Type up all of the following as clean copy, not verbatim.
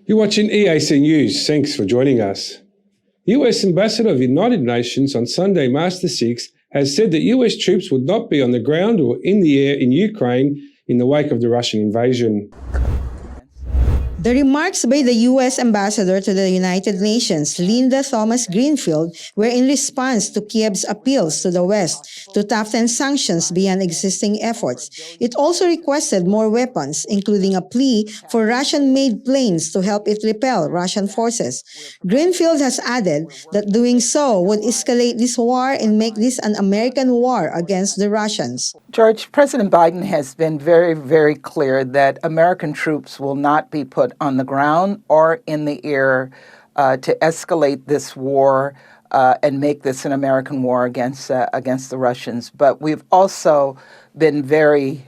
You're watching EAC News. Thanks for joining us. US Ambassador of the United Nations on Sunday, March the 6th, has said that US troops would not be on the ground or in the air in Ukraine in the wake of the Russian invasion. The remarks by the U.S. Ambassador to the United Nations, Linda Thomas-Greenfield, were in response to Kyiv's appeals to the West to toughen sanctions beyond existing efforts. It also requested more weapons, including a plea for Russian-made planes to help it repel Russian forces. Greenfield has added that doing so would escalate this war and make this an American war against the Russians. George, President Biden has been very, very clear that American troops will not be put on the ground or in the air to escalate this war and make this an American war against the Russians. But we've also been very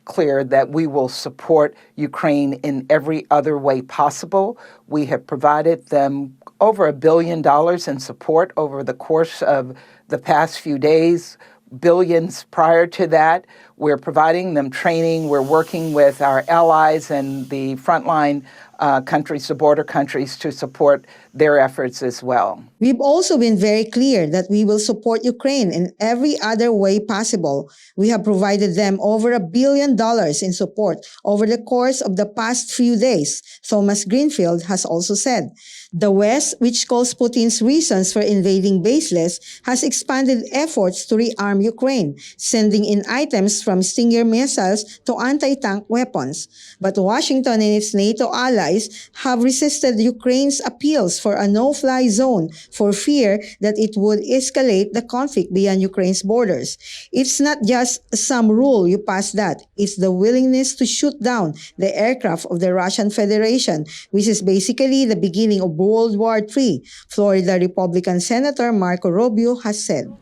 clear that we will support Ukraine in every other way possible. We have provided them over $1 billion in support over the course of the past few days. Billions prior to that. We're providing them training. We're working with our allies and the frontline countries, the border countries, to support their efforts as well. We've also been very clear that we will support Ukraine in every other way possible. We have provided them over $1 billion in support over the course of the past few days, Thomas Greenfield has also said. The West, which calls Putin's reasons for invading baseless, has expanded efforts to rearm Ukraine, sending in items from Stinger missiles to anti-tank weapons. But Washington and its NATO allies have resisted Ukraine's appeals for a no-fly zone for fear that it would escalate the conflict beyond Ukraine's borders. It's not just some rule you pass that. It's the willingness to shoot down the aircraft of the Russian Federation, which is basically the beginning of World War III, Florida Republican Senator Marco Rubio has said.